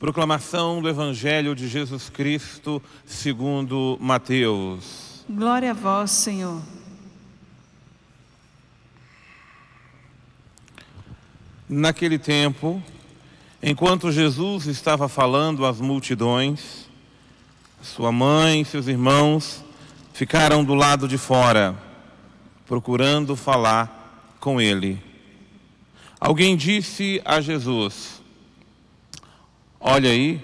Proclamação do Evangelho de Jesus Cristo segundo Mateus. Glória a vós, Senhor. Naquele tempo, enquanto Jesus estava falando às multidões, sua mãe e seus irmãos ficaram do lado de fora, procurando falar com ele. Alguém disse a Jesus: olha aí,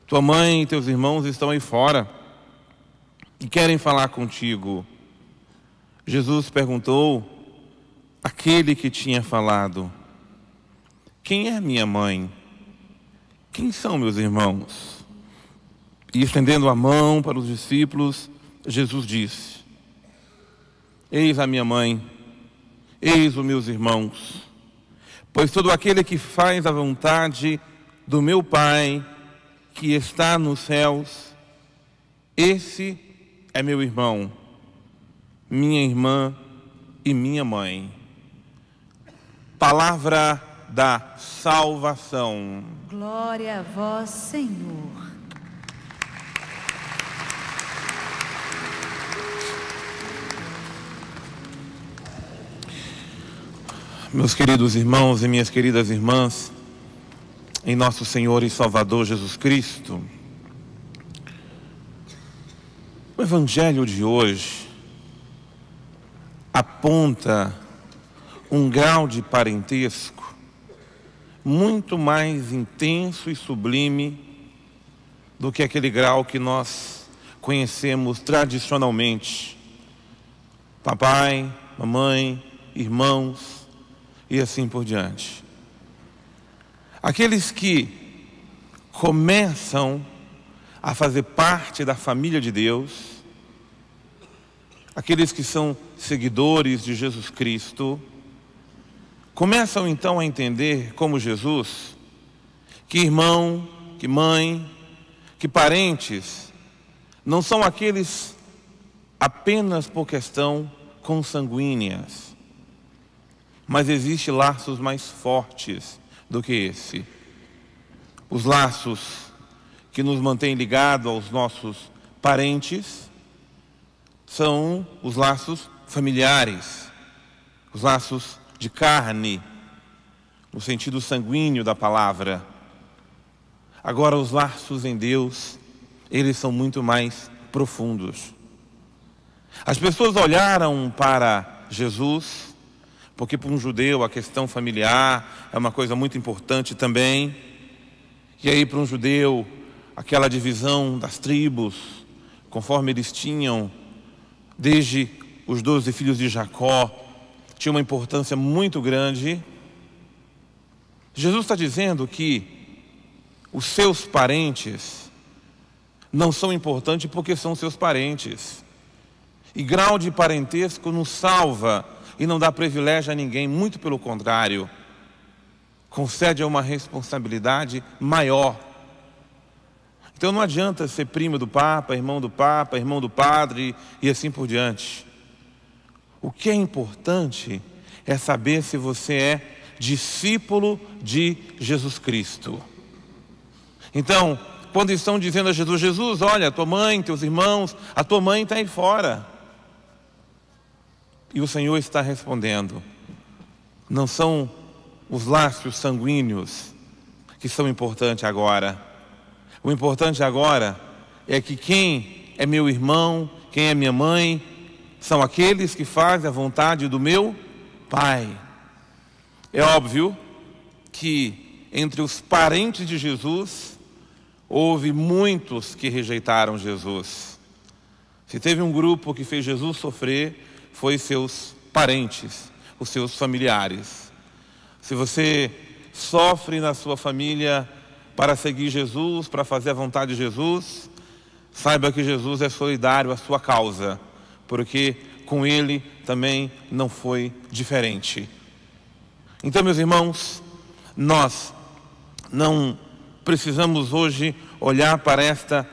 tua mãe e teus irmãos estão aí fora e querem falar contigo. Jesus perguntou àquele que tinha falado: quem é minha mãe? Quem são meus irmãos? E estendendo a mão para os discípulos, Jesus disse: eis a minha mãe, eis os meus irmãos. Pois todo aquele que faz a vontade do meu Pai, que está nos céus, esse é meu irmão, minha irmã e minha mãe. Palavra da salvação. Glória a vós, Senhor. Meus queridos irmãos e minhas queridas irmãs, em nosso Senhor e Salvador Jesus Cristo, o Evangelho de hoje aponta um grau de parentesco muito mais intenso e sublime do que aquele grau que nós conhecemos tradicionalmente. Papai, mamãe, irmãos e assim por diante. Aqueles que começam a fazer parte da família de Deus, aqueles que são seguidores de Jesus Cristo, começam então a entender, como Jesus, que irmão, que mãe, que parentes não são aqueles apenas por questão consanguíneas, mas existem laços mais fortes do que esse. Os laços que nos mantêm ligados aos nossos parentes são os laços familiares, os laços de carne, no sentido sanguíneo da palavra. Agora, os laços em Deus, eles são muito mais profundos. As pessoas olharam para Jesus, porque para um judeu a questão familiar é uma coisa muito importante também. E aí para um judeu aquela divisão das tribos, conforme eles tinham desde os 12 filhos de Jacó, tinha uma importância muito grande. Jesus está dizendo que os seus parentes não são importantes porque são seus parentes. E grau de parentesco nos salva e não dá privilégio a ninguém, muito pelo contrário, concede uma responsabilidade maior. Então não adianta ser primo do Papa, irmão do Padre e assim por diante. O que é importante é saber se você é discípulo de Jesus Cristo. Então, quando estão dizendo a Jesus: Jesus, olha, tua mãe, teus irmãos, a tua mãe está aí fora. E o Senhor está respondendo: não são os laços sanguíneos que são importantes agora. O importante agora é que quem é meu irmão, quem é minha mãe, são aqueles que fazem a vontade do meu Pai. É óbvio que entre os parentes de Jesus houve muitos que rejeitaram Jesus. Se teve um grupo que fez Jesus sofrer, foi seus parentes, os seus familiares. Se você sofre na sua família para seguir Jesus, para fazer a vontade de Jesus, saiba que Jesus é solidário à sua causa, porque com ele também não foi diferente. Então, meus irmãos, nós não precisamos hoje olhar para esta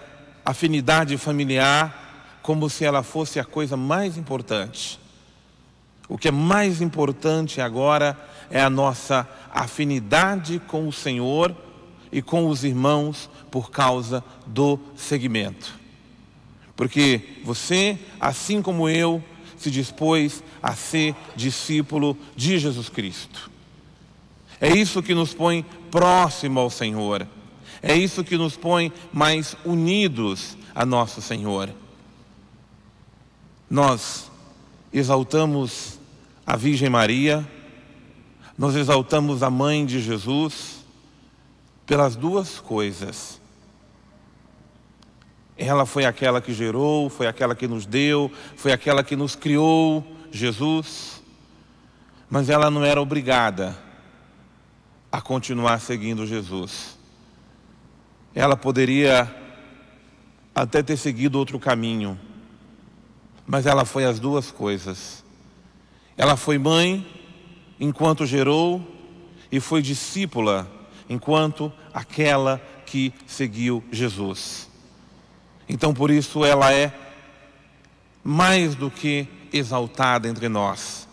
afinidade familiar como se ela fosse a coisa mais importante. O que é mais importante agora é a nossa afinidade com o Senhor e com os irmãos por causa do seguimento. Porque você, assim como eu, se dispôs a ser discípulo de Jesus Cristo. É isso que nos põe próximo ao Senhor. É isso que nos põe mais unidos a nosso Senhor. Nós exaltamos a Virgem Maria, nós exaltamos a Mãe de Jesus pelas duas coisas. Ela foi aquela que gerou, foi aquela que nos deu, foi aquela que nos criou, Jesus. Mas ela não era obrigada a continuar seguindo Jesus. Ela poderia até ter seguido outro caminho, mas ela foi as duas coisas. Ela foi mãe enquanto gerou e foi discípula enquanto aquela que seguiu Jesus. Então, por isso, ela é mais do que exaltada entre nós.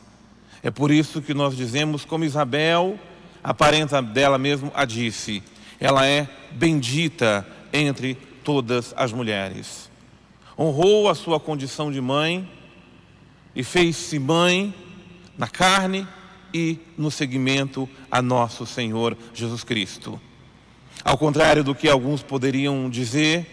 É por isso que nós dizemos, como Isabel, a parenta dela mesmo, a disse: ela é bendita entre todas as mulheres. Honrou a sua condição de mãe e fez-se mãe na carne e no seguimento a nosso Senhor Jesus Cristo. Ao contrário do que alguns poderiam dizer,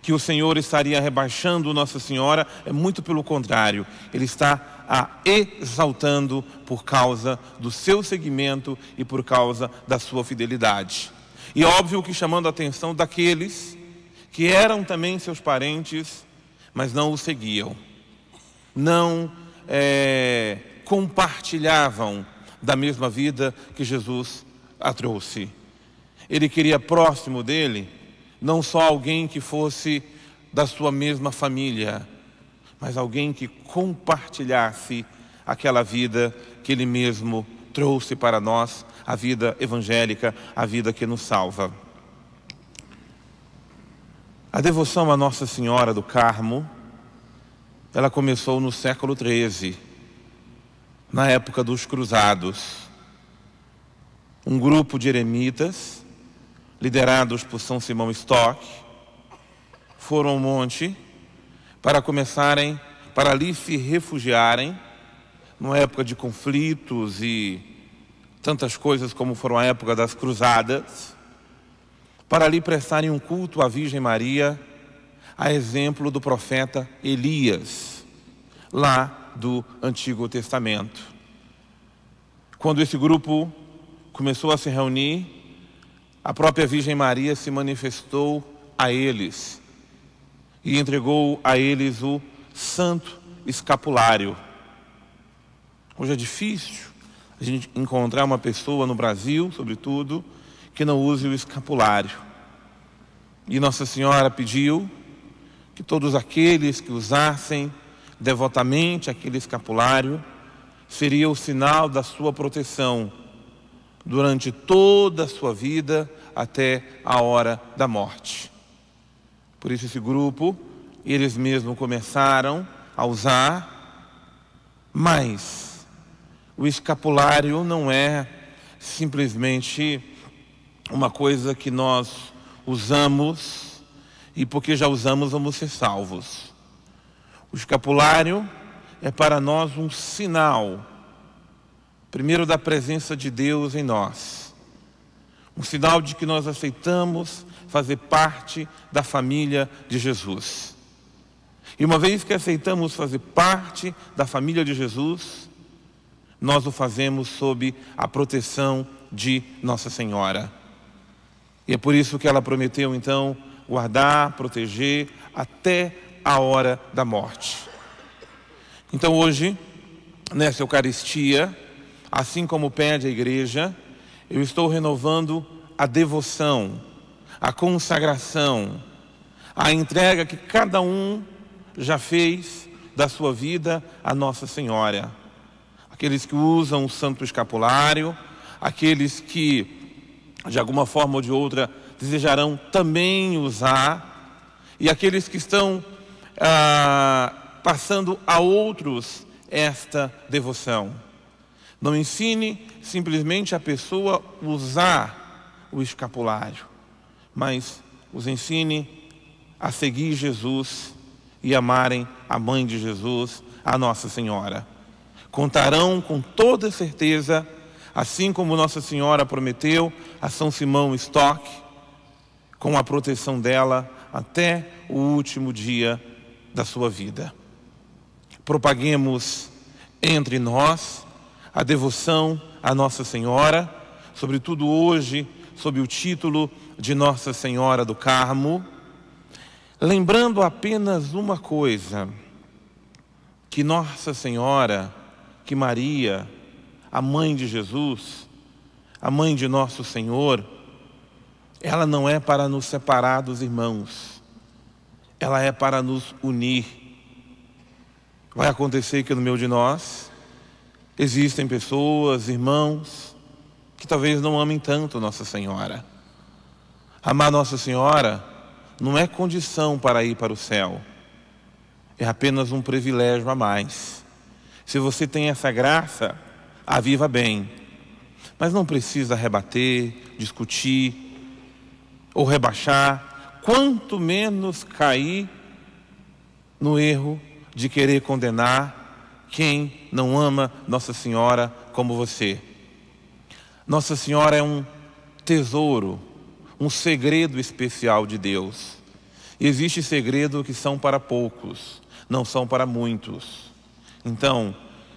que o Senhor estaria rebaixando Nossa Senhora, é muito pelo contrário. Ele está a exaltando por causa do seu seguimento e por causa da sua fidelidade. E óbvio que chamando a atenção daqueles que eram também seus parentes, mas não o seguiam. Não compartilhavam da mesma vida que Jesus a trouxe. Ele queria próximo dele não só alguém que fosse da sua mesma família, mas alguém que compartilhasse aquela vida que ele mesmo trouxe para nós, a vida evangélica, a vida que nos salva. A devoção a Nossa Senhora do Carmo, ela começou no século XIII, na época dos Cruzados. Um grupo de eremitas, liderados por São Simão Stock, foram ao monte para começarem, para ali se refugiarem, numa época de conflitos e tantas coisas como foram a época das cruzadas, para ali prestarem um culto à Virgem Maria, a exemplo do profeta Elias, lá do Antigo Testamento. Quando esse grupo começou a se reunir, a própria Virgem Maria se manifestou a eles e entregou a eles o Santo Escapulário. Hoje é difícil a gente encontrar uma pessoa no Brasil, sobretudo, que não use o escapulário. E Nossa Senhora pediu que todos aqueles que usassem devotamente aquele escapulário seria o sinal da sua proteção durante toda a sua vida até a hora da morte. Por isso esse grupo, eles mesmos começaram a usar, mas o escapulário não é simplesmente uma coisa que nós usamos e porque já usamos vamos ser salvos. O escapulário é para nós um sinal, primeiro, da presença de Deus em nós. Um sinal de que nós aceitamos fazer parte da família de Jesus. E uma vez que aceitamos fazer parte da família de Jesus, nós o fazemos sob a proteção de Nossa Senhora. E é por isso que ela prometeu, então, guardar, proteger até a hora da morte. Então hoje, nessa Eucaristia, assim como pede a igreja, eu estou renovando a devoção, a consagração, a entrega que cada um já fez da sua vida a Nossa Senhora. Aqueles que usam o Santo Escapulário, aqueles que, de alguma forma ou de outra, desejarão também usar, e aqueles que estão passando a outros esta devoção. Não ensine simplesmente a pessoa usar o escapulário, mas os ensine a seguir Jesus e amarem a mãe de Jesus, a Nossa Senhora. Contarão com toda certeza, assim como Nossa Senhora prometeu a São Simão Stock, com a proteção dela até o último dia da sua vida. Propaguemos entre nós a devoção a Nossa Senhora, sobretudo hoje, sob o título de Nossa Senhora do Carmo, lembrando apenas uma coisa, que Nossa Senhora, que Maria, a mãe de Jesus, a mãe de nosso Senhor, ela não é para nos separar dos irmãos, ela é para nos unir. Vai acontecer que no meio de nós existem pessoas, irmãos, que talvez não amem tanto Nossa Senhora. Amar Nossa Senhora não é condição para ir para o céu, é apenas um privilégio a mais. Se você tem essa graça, a viva bem, mas não precisa rebater, discutir ou rebaixar, quanto menos cair no erro de querer condenar quem não ama Nossa Senhora como você. Nossa Senhora é um tesouro, um segredo especial de Deus. E existe segredo que são para poucos, não são para muitos. Então,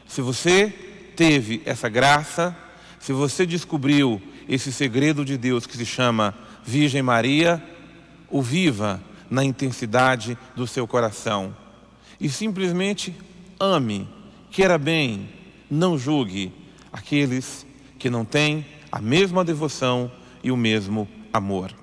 se você teve essa graça, se você descobriu esse segredo de Deus que se chama Virgem Maria, o viva na intensidade do seu coração. E simplesmente ame, queira bem, não julgue aqueles que não têm a mesma devoção e o mesmo amor.